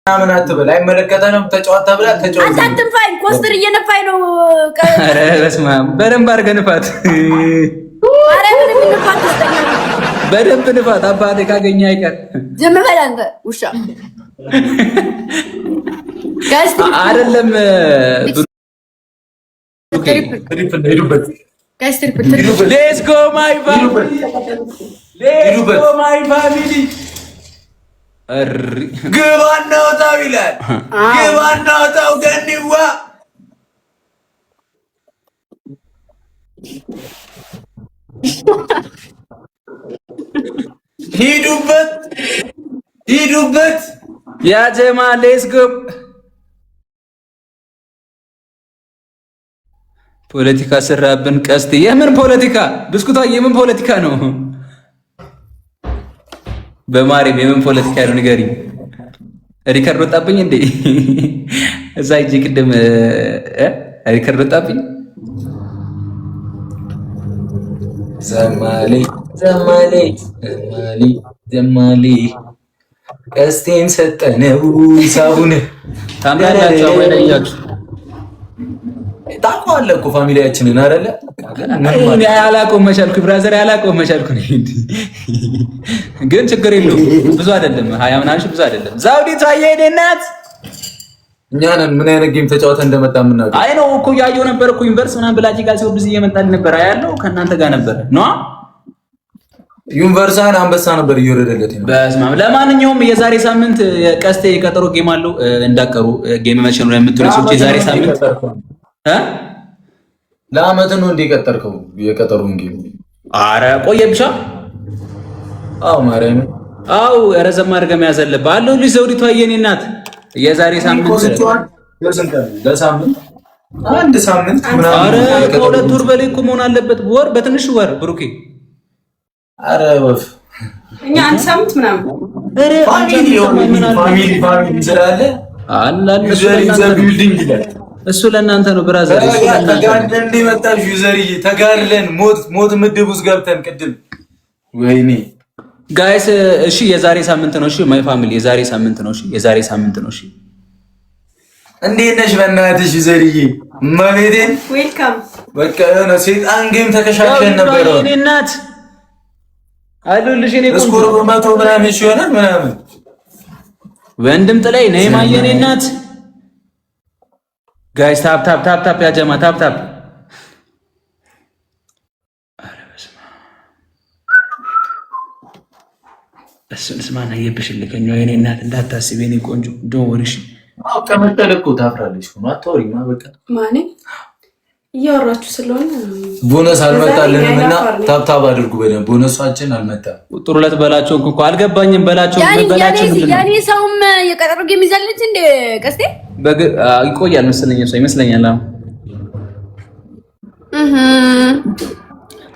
ምን አትበል አይመለከተንም። ተጫወታ ብላ ተጫወታ። አንተ አትንፋኝ፣ ኮስተር እየነፋኝ ነው። ኧረ በስመ አብ በደንብ አድርገህ ንፋት። ኧረ ምንም ንፋት ተስተኛ በደንብ ንፋት። አባቴ ካገኘ አይቀር ዝም በል አንተ ውሻ። ጋይስ አይደለም ትሪፕል ሄዱበት። ጋይስ ትሪፕል ሌትስ ጎ ማይ ፋሚሊ ሌትስ ጎ ማይ ፋሚሊ ግባና ወጣው ይላል። ግባና ወጣው ገኒዋ ሂዱበት ሂዱበት ያ ጀማ ሌትስ ጎ። ፖለቲካ ሰራብን ቀስት። የምን ፖለቲካ ብስኩቷ? የምን ፖለቲካ ነው? በማርያም የምን ፖለቲካ ነው ንገሪኝ። ሪከርድ ወጣብኝ እንዴ? እዛ እጂ ቅድም ሪከርድ ወጣብኝ። ዘማሌ ዘማሌ ዘማሌ ዘማሌ ቀስቴን ሰጠነው ሳቡን ታምራላችሁ ወይ ነያችሁ? ታውቀዋለህ እኮ ፋሚሊያችንን አይደለ? እኔ አላውቀውም መቻልኩ ብራዘር አላውቀውም መቻልኩ ነው። ግን ችግር የለውም ብዙ አይደለም 20 ምናምን ብዙ አይደለም። ዛውዲት አየኔ እናት እኛ ነን ምን አይነት ጌም ተጫውተን እንደመጣ የምናውቀው። አይ ነው እኮ ያየው ነበር እኮ ዩኒቨርስ ምናምን ብላጂ ጋር ሲወብዝ እየመጣልኝ ነበር። አያለው ከእናንተ ጋር ነበር ነው ዩኒቨርሳን አንበሳ ነበር እየወረደለት ነው። በስመ አብ። ለማንኛውም የዛሬ ሳምንት ቀስቴ የቀጠሮ ጌም አለው እንዳቀሩ ጌም መቼ ነው የምትሉ ሰዎች የዛሬ ሳምንት ለአመት ነው እንደ ቀጠርከው የቀጠሩን ጌም? አረ ቆየ ብቻ። አው ማርያም አው ረዘም አድርገህ መያዝ አለብህ አለው ልጅ ዘውዲቷ የኔ እናት የዛሬ ሳምንት ለሳምንት አንድ ሳምንት ምናምን። አረ ከሁለት ወር በላይ እኮ መሆን አለበት። ወር በትንሽ ወር ብሩኬ። አረ ወፍ እኛ አንድ ሳምንት ምናምን ፋሚሊ ስላለ አላል እሱ ለእናንተ ነው ብራዘር። ተጋድለን እንደመጣሽ ዩዘርዬ ተጋድለን ሞት ምድብ ውስጥ ገብተን ቅድም ወይኔ ጋይስ። እሺ የዛሬ ሳምንት ነው። እሺ ማይ ፋሚሊ የዛሬ ሳምንት ነው። እሺ የዛሬ ሳምንት ነው። እሺ እንዴት ነሽ በእናትሽ ዩዘርዬ? ማቤቴን ዌልካም። በቃ የሆነ ሴጣን ጌም ተከሻሸን ነበር። እኔ እናት አይሉልሽ እኔ እስኮር በመቶ ምናምን ይሆናል ምናምን ወንድም ጥላይ ነይ ማየኔ እናት። ጋይስ ታፕ ታፕ ታፕ ታፕ ያ ጀማ ታፕ ታፕ። አረ በስመ አብ እሱን ስማና የብሽልከኛ የኔ እናት እንዳታስብ የኔ ቆንጆ ዶን ወሪሽ። አው ከመጠለቁ ታፍራለች ነው አታወሪማ። በቃ ማኔ እያወራችሁ ስለሆነ ቦነስ አልመጣልንም እና ታብታብ አድርጉ በደንብ። ቦነሳችን አልመጣም። ቁጥሩለት በላቸው እኮ አልገባኝም። በላቸው በላቸው ያኔ ሰውም የቀጠሮ ጌም ይዛለች እንደ ቀስቴ ይቆያል መሰለኝ እሷ ይመስለኛል።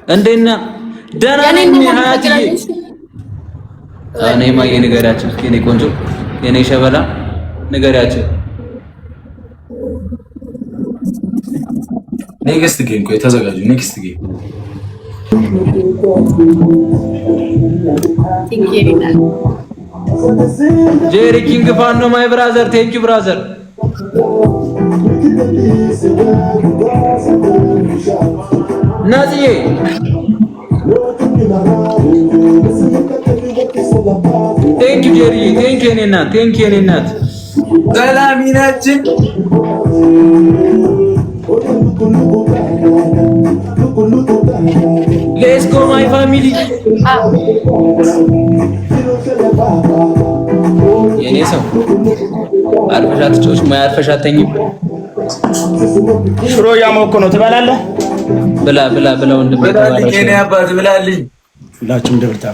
እንደና ደህና ነኝ ሀያትዬ። እኔ ማየ ንገሪያቸው እስኪ የኔ ቆንጆ የኔ ሸበላ ንገሪያቸው። ኔክስት ጌም ቆይ ተዘጋጁ። ኔክስት ጌም ጄሪ ኪንግ ፋን ነው ማይ ብራዘር። ቴንክ ዩ ብራዘር። ናጽዬ ቴንክ ዩ ጄሪ ቴንክ ዩ የኔ እናት ቴንክ ዩ የኔ እናት። ሰላሚናችን ሌትስ ጎ ማይ ፋሚሊ። የኔ ሰው አርፈሻት ጮች ማይ አርፈሻተኝ። ሽሮ እያሞኩ ነው። ትበላለህ? ብላ ብላ ብላ ወንድም ብላልኝ የኔ አባት ብላልኝ። ሁላችሁም ደብርታ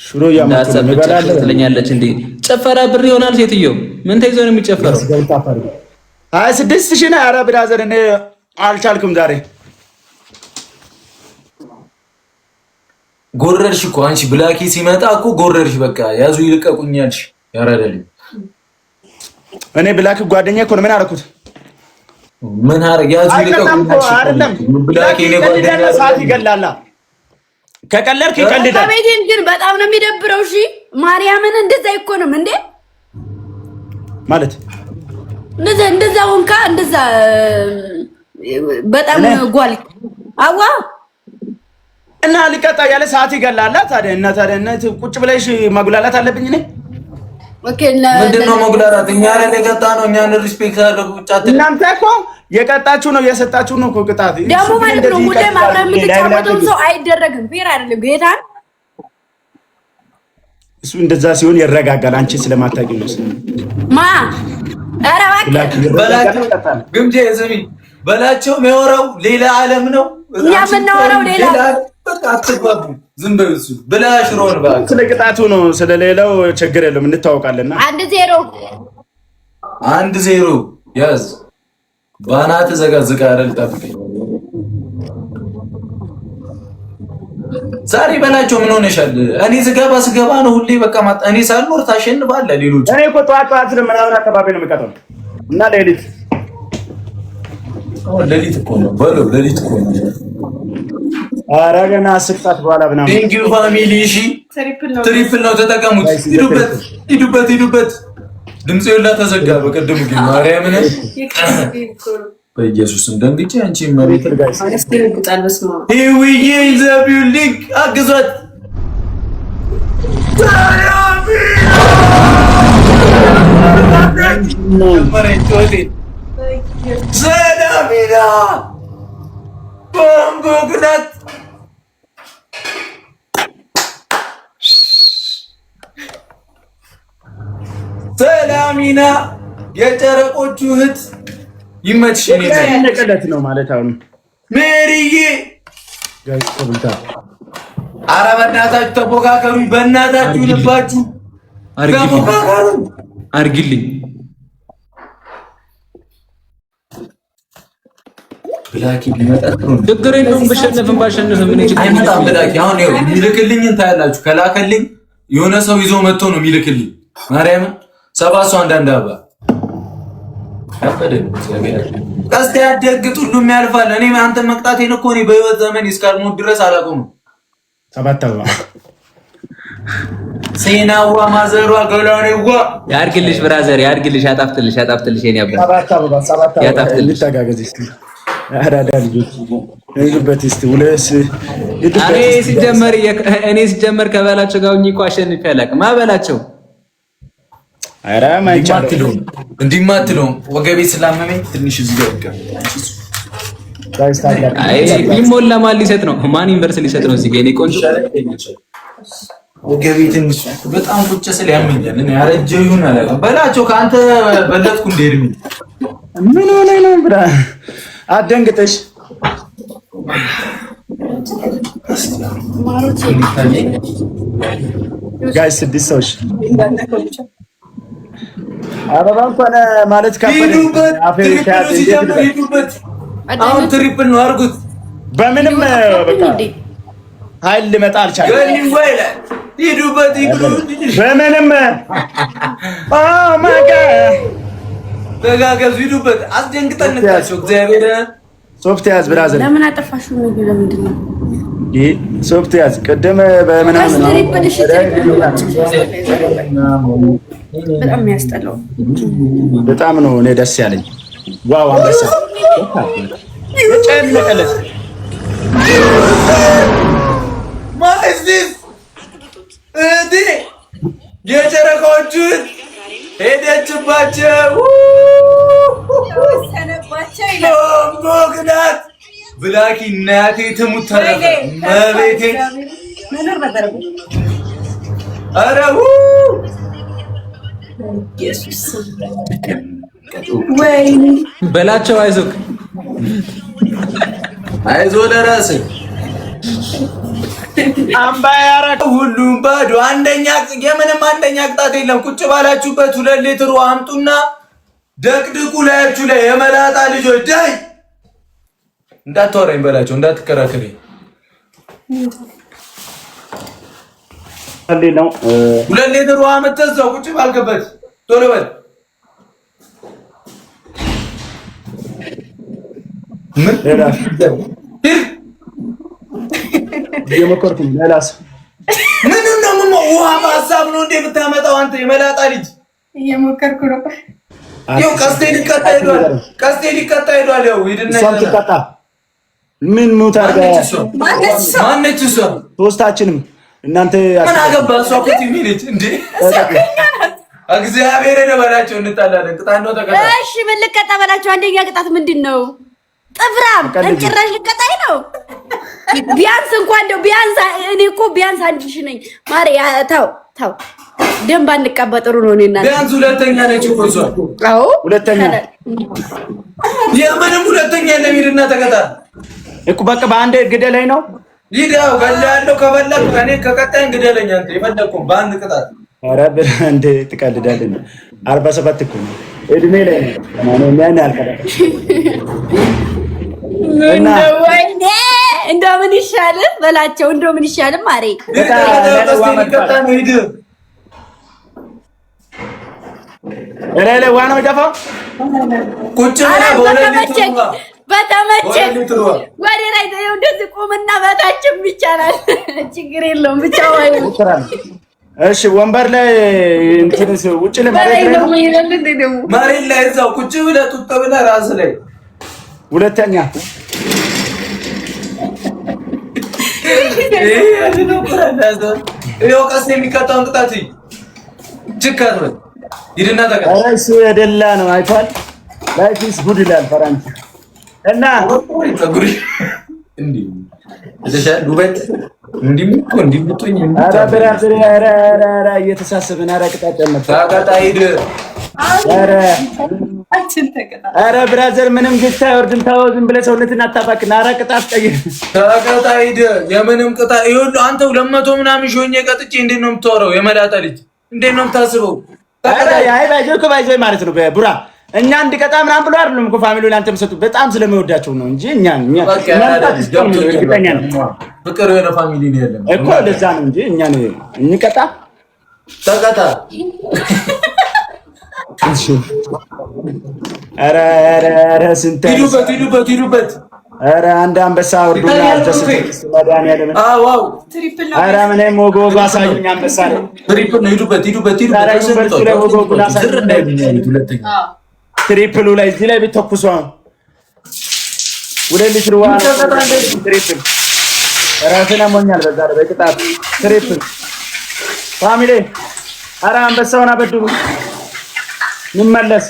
ሽሮ እያሞኩ ነው። ትበላለህ ትለኛለች እንዴ? ጨፈራ ብር ይሆናል። ሴትዮ ምን ተይዞ ነው የሚጨፈረው? 26 ሺህ ነው። ኧረ ብራዘር እኔ አልቻልኩም ዛሬ። ጎረርሽ እኮ አንቺ ብላኪ ሲመጣ እኮ ጎረርሽ። በቃ ያዙ ይልቀቁኛልሽ። ያራዳል እኔ ብላኪ ጓደኛዬ እኮ ነው። ምን አደረኩት? ምን አደረግ? ያዙ ይልቀቁኛልሽ። አይደለም ብላኪ ነው ጓደኛዬ። ሰዓት ይገላላ ከቀለድክ ይቀልዳል። ከቤቴን ግን በጣም ነው የሚደብረው። እሺ ማርያምን እንደዛ አይኮንም እንዴ ማለት እንደዛ ወንካ እንደዛ በጣም ጓል አዋ እና ሊቀጣ ያለ ሰዓት ይገላል ታዲያ እና ቁጭ ብለሽ ማጉላላት አለብኝ እኔ ኦኬ ምንድነው መጉላላት እኛ ላይ የቀጣ ነው እኛን ሪስፔክት አድርጉ ጫት እናንተ እኮ የቀጣችሁ ነው የሰጣችሁ ነው እኮ ቅጣት ደግሞ ማለት ነው ሙዴ ማብረም የምትጫወተው ሰው አይደረግም ፌር አይደለም ጌታን እሱ እንደዛ ሲሆን ይረጋጋል አንቺ ስለማታውቂ ነው ማ በላቸው ግምጄ ስሚ በላቸው የሚያወራው ሌላ ዓለም ነው እኛ የምናወራው ሌላ በቃ አትግባቡ ዝም በሉ እሱ ብላሽ ሮን ባክ ስለ ቅጣቱ ነው ስለሌላው ችግር የለውም እንታወቃለና 1-0 ያዝ ባናት ዘጋዝጋ አይደል ጠብቀኝ ዛሬ በላቸው ምን ሆነሻል እኔ ስገባ ነው ሁሌ በቃ እኔ ሳልኖር ታሸንፋለህ ሌሎች እኔ እኮ ጠዋት ምናምን አካባቢ ነው የምቀጣው እና ሌሊት እኮ ነው በለው ሌሊት እኮ ነው ኧረ ገና 10 ሰዓት በኋላ ምናምን ቴንክ ዩ ፋሚሊ እሺ ትሪፕል ነው ተጠቀሙት ሂዱበት ድምጽ ይላ ተዘጋ በቀደሙ ግን ማርያምን በኢየሱስም ደንግጬ አንቺ መሬት አስተርጉጣል በስማ ሂዊዬ ዘቢው ሊግ አግዟት ሰላሚና ቦምቦግናት ሰላሚና የጨረቆቹ እህት ይመችሽ ነቀለት ነው ማለት አሁን ሜሪዬ ጋይስ ተብልታ ኧረ በእናታችሁ ተፎካከሩ በእናታችሁ ልባችሁ አርግልኝ ብላኪ ቢመጣ ችግር የለውም በሸነፍን ባሸነፈ ምን ይችላል አይመጣም ብላኪ አሁን ይኸው የሚልክልኝን ታያላችሁ ከላከልኝ የሆነ ሰው ይዞ መጥቶ ነው የሚልክልኝ ማርያምን ሰባሱ አንዳንድ አባ ቀስተ ያደግጥ ሁሉም ያልፋል እኔ አንተ መቅጣቴን እኮ እኔ በህይወት ዘመን እስካልሞት ድረስ አላቆምም ሰባት አበባ ሴናዋ ማዘሯ ገላኔዋ ያርግልሽ ብራዘር ያርግልሽ ያጣፍጥልሽ የኔ አባ ሰባት አበባ ያጣፍጥልሽ ተጋገዝ እስቲ አራዳ ልጆች ይሉበት እስቲ ወለስ እኔ ሲጀመር ከበላቸው ጋር እኮ አሸንፌ አላውቅም ማበላቸው አራ ማይቻለው እንዲማትለው ወገቤ ስላመመኝ ትንሽ እዚህ ጋር አይ ቢሞላ ማን ሊሰጥ ነው ማን ዩኒቨርሲቲ ሊሰጥ ነው እዚህ ጋር እኔ ቆንጆ ወገቤ ትንሽ በጣም ቁጭ ስለ ያመኛል እኔ ያረጀው ይሁን አላውቅም በላቸው ካንተ በለጥኩ እንደርሚ ምን ሆነ ነው ብራ አደንግጠሽ ጋይስ ስድስት አበባ እንኳን ማለት ሂዱበት አሁን ትሪፕል ነው አድርጉት በምንም በቃ ኃይል ሊመጣ አልቻለም ሂዱበት በምንም ማጋ ተጋገዙ ሂዱበት አስደንግጠንላቸው እግዚአብሔር ሶፍት ያዝ ብራዘር ለምን አጠፋሽው ነው ለምንድን ነው ሶፍት ያዝ ቀደም በመናምን በጣም ያስጠላው በጣም ነው እኔ ደስ ያለኝ ዋው አንበሳ ጨነቀለት ማይስቲስ እዲ የጨረቃዎቹ ሄደችባቸው ቦግናት ብላኪ እናቴ ትሙት ተረፈ መቤቴ ኧረ ኢየሱስ በላቸው አይዞህ ለራስህ አምባ ያረከ ሁሉም ባዶ የምንም አንደኛ ቅጣት የለም ቁጭ ባላችሁበት 2 ሊትር ውሃ አምጡና ደቅድቁ ላያችሁ ላይ የመላጣ ልጆች ዳይ እንዳትወራኝ በላቸው እንዳትከራከረኝ ነው 2 ሊትር ውሃ መተሰው ቁጭ ባልከበት ቶሎ በል ምን የመኮርኩኝ ላላስ ምንድነው ውሃ በሀሳብ ነው እንደ የምታመጣው አንተ የመላጣ ልጅ እየሞከርኩ ነው። ይኸው ቀስቴ ሊቀጣ ሄዷል። ይኸው ሂድና ትቀጣ። ምን ሙት አድርጋ ማነች እሷ? ሶስታችንም እናንተ ምን አገባ እሷ እኮ ቲቪ ነች እንዴ? እግዚአብሔር በላቸው እንጣላለን። ቅጣት ነው ተቀጣ። እሺ ምን ልቀጣ በላቸው። አንደኛ ቅጣት ምንድን ነው? ጥፍራም ጭራሽ ልቀጣኝ ነው። ቢያንስ እንኳን እንደው ቢያንስ እኔ እኮ ቢያንስ አንድ ሺህ ነኝ ማሬ። ተው ደንብ አንቀባ ጥሩ ነው። እኔና ቢያንስ ሁለተኛ ነች እኮ እሷ። አዎ ሁለተኛ የምንም ሁለተኛ ለሚድና ተቀጣ እኮ በቃ በአንድ ግደለኝ ነው። ይዳው ገላለሁ ከበላክ እኔ ከቀጣይ ግደለኝ አንተ የፈለከው በአንድ ቅጣት። ኧረ እንደ ትቀልዳለህ። 47 እኮ ነው እድሜ ላይ ነው ማን ያልከዳ እና ወይኔ እንደው ምን ይሻላል በላቸው። እንደው ምን ይሻላል ማሬ እኔ ዋና መጣፋው ቁጭ ብላ በተመቸ ወደ ላይ ተይው እንደዚህ ቁምና በታችም ይቻላል። ችግር የለውም ብቻ ወይ እሺ ወንበር ላይ እንትን ውጭ ላይ መሬት ላይ እዛው ቁጭ ብለህ ጡጥ ብለህ ራስ ላይ ሁለተኛ ይኸው ቀስ የሚቀጣውን ቅጣት ችካት ነው። ይድና ተቀጣ። ኧረ እሱ የደላ ነው አይቷል። ላይፍ ኢዝ ጉድ ይላል ፈረንጅ እና ፀጉሪ እንዲህ እተሻለ ውበት እንዲምጡኝ እየተሳሰብን ኧረ ቅጣት ተቀጣ ሂድ። ኧረ ብራዘር ምንም ግታ አይወርድም። ተው ዝም ብለህ ሰውነትን አታባክን። ኧረ ቅጣት ቀይር ተቀጣ ሂድ። የምንም ቅጣት ይኸውልህ አንተ 200 ምናምን ሾኜ ቀጥቼ እንዴት ነው የምታወራው? የመላጣ ልጅ እንዴት ነው የምታስበው? አይ ባይዞ ማለት ነው ቡራ እኛ እንድቀጣ ምናምን ብሎ አይደለም እኮ ፋሚሊው ላንተ መሰጡ በጣም ስለሚወዳቸው ነው እንጂ እኛ ፍቅር የሆነ ፋሚሊ ነው ያለን እኮ ለዛ ነው እንጂ እኛ ነው እንቀጣ። ተቀጣ። ኧረ ስንት ሂዱበት። ኧረ አንድ አንበሳ ወርዱና አልተሰጠ መድኃኒዓለም። ዋው ኧረ ምንም ወጎ አሳዩኝ። አንበሳ ነው። ትሪፕል ነው። ሂዱበት። ትሪፕሉ ላይ እዚህ ላይ ቢተኩሱ 2 ሊትር ውሃ ትሪፕል ራስን አሞኛል። በዛ ላይ በቅጣት ትሪፕል ፋሚሊ። ኧረ አንበሳውን አበድሩ እንመለስ።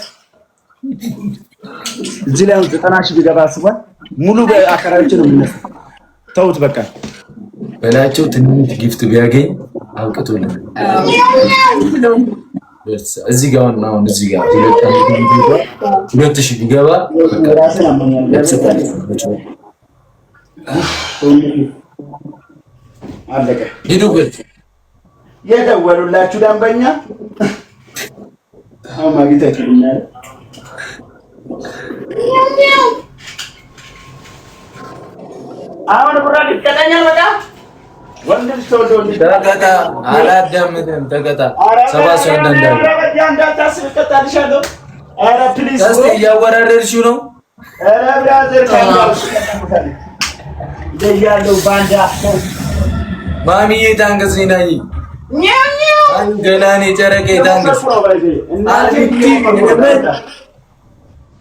እዚህ ላይ 90 ሺህ ቢገባ አስቧል። ሙሉ በአከራዮች ነው የምነሳው። ተውት በቃ በላቸው። ትንሽ ጊፍት ቢያገኝ አውቅቶልኝ እዚህ ጋር ነው። እዚህ ጋር 2000 ቢገባ አለቀ። ሂዱበት። የደወሉላችሁ ደንበኛ አሁን ማግኘት አይችልም። አሁን ቡራ ይቀጣኛል። በቃ ወንድም ተወልዶ ተቀጣ። አላዳምጥም። ተቀጣ። 7 ሰው እንዳታስብ እቀጣልሻለሁ። ኧረ ፕሊዝ እስኪ እያወራረድሽው ነው። ኧረ ብራዘር ያለው ባንዳ ማሚዬ ታንገስ ነኝ ገላኔ ጨረቄ ታንገስ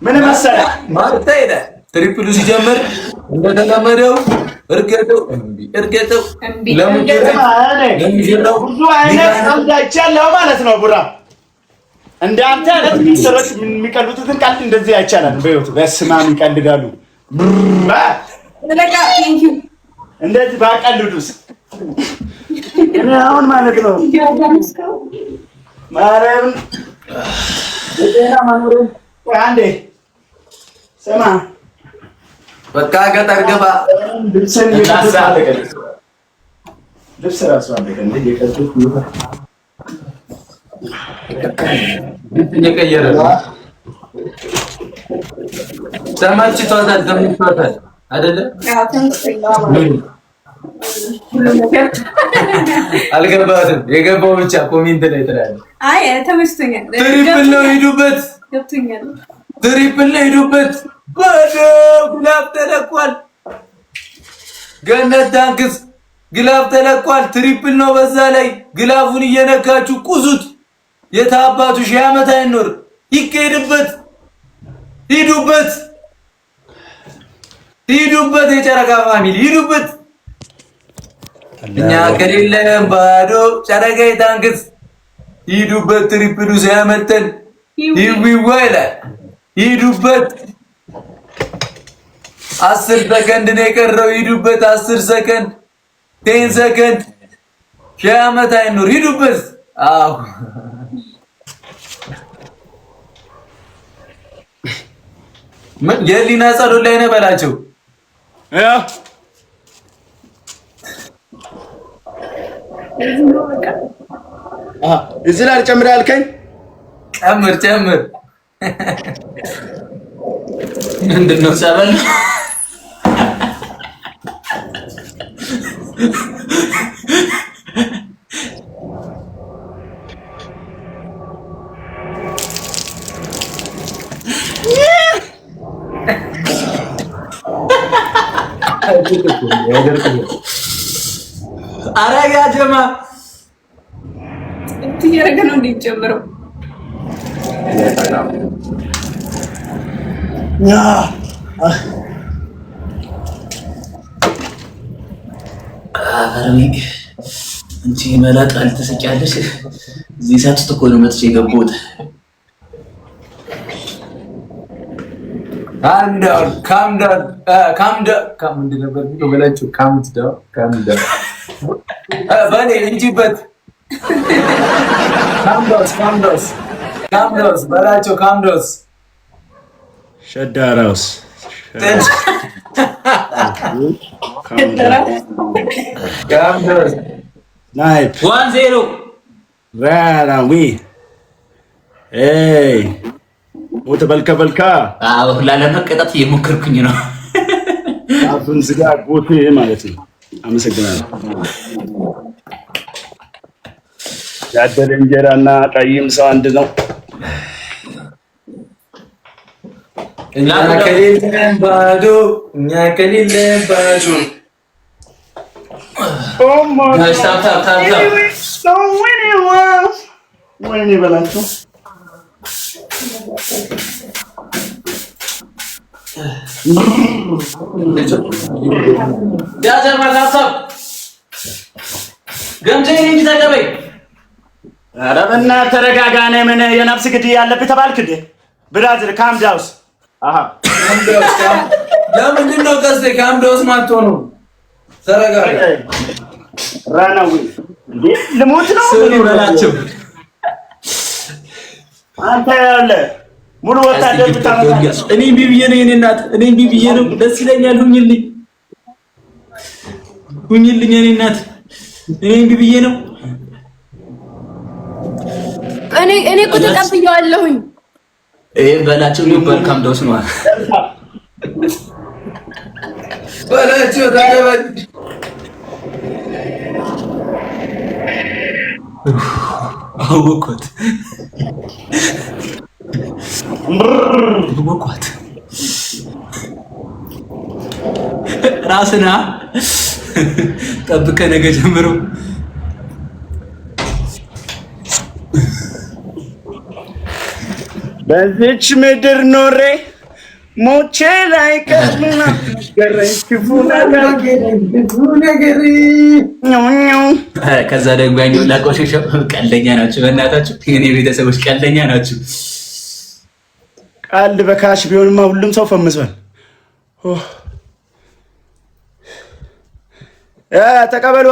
ምን መሰለህ ማለት ሄደ። ትሪፕሉ ሲጀምር እንደተለመደው እርገጠው ብዙ አይነት እንዳይቻለው ማለት ነው። ቡራ እንደ አንተ አይነት ሚሰረት የሚቀልጡትን ቀልድ እንደዚህ አይቻላል። በህይወት በስማም ይቀልዳሉ። እንደዚህ ባቀልዱስ እኔ አሁን ማለት ነው ማረም ለጤና ማኖር አንዴ ስማ በቃ ገጠር ገባ። ልብስ ራሱ አለቀ እንዴ የቀጡት እየቀየረ ነው። ተመችቷታል አይደለ? አልገባትም። የገባው ብቻ ኮሜንት ላይ ትላለህ። አይ ተመችቶኛል። ትሪፕል ነው ሂዱበት። ገብቶኛል። ትሪፕል ነው ሂዱበት። ግላፍ ተለቋል። ገነት ዳንክስ ግላፍ ተለቋል። ትሪፕል ነው። በዛ ላይ ግላፉን እየነካችሁ ቁዙት። የታባቱ 1000 ዓመት አይኖር። ይከድበት ሂዱበት የጨረቃ ፋሚሊ ሂዱበት። እኛ ከሌለን ባዶ ጨረቃ ታንክስ ሂዱበት። ትሪፕሉ ሲያመተን ይላል ሂዱበት። 10 ሰከንድ ነው የቀረው። ሂዱበት 10 ሰከንድ 10 ሰከንድ 1000 ዓመት አይኖር። ሂዱበት። አዎ ምን የሊና ጸሎት ላይ ነው በላቸው። እዚህ ላይ ጨምር ያልከኝ ጨምር ምንድነው? ጸበል አረጋ ጀማ እያደረገ ነው እንዲጨምረው እንቺ መላጣ ልትስቂያለሽ። እዚህ ሰዓት ውስጥ እኮ ነው መጥቼ የገባሁት። calm down ምንድን ነበር በላቸው። calm down በኔ እንጂበት calm down በላቸው። calm down ሸዳራውስ ናይፕ 1-0 ራራዊ ሞተ በልካ አዎ ላለመቀጣት እየሞከርኩኝ ነው። አፉን ዝጋ ጎቴ ማለት ነው። አመሰግናለሁ። ያደረ እንጀራና ቀይም ሰው አንድ ነው። እኛ ከሌለን ባዶ ወይኔ በላቸው። ኧረ በእናትህ ተረጋጋ። ነህ ምን የነፍስ ግድያ ያለብህ ተባልክ እንዴ? ብራዘር ካም ዳውስ ለምንድን ነው ቀስቴ ካም ዳውስ ማትሆኑ? ተረጋጋ። ራናዊ እንዴ ልሞት ነው በላቸው። አንተ ያለ ሙሉ ወታደር ብታመጣ እኔ ቢብዬ ነው የኔ እናት፣ እኔ ቢብዬ ነው። ደስ ይለኛል። ሁኝልኝ የኔ እናት፣ እኔ ቢብዬ ነው። እኔ እኮ ተቀብዬዋለሁኝ። በላቸው ነው በልካም ዳውስ ነው በላቸው። ተቀበል አወኳት ራስና ጠብቀህ ነገ ጀምሮ በዚች ምድር ኖሬ ሞቼ ላይ ቀርና ገረኝ ክፉ ነገር ከዛ ደግሞ ያኛው ላቆሸሸው ቀልደኛ ናችሁ። በእናታችሁ የኔ ቤተሰቦች ቀልደኛ ናችሁ። ቀልድ በካሽ ቢሆንማ ሁሉም ሰው ፈምሷል። ተቀበሏ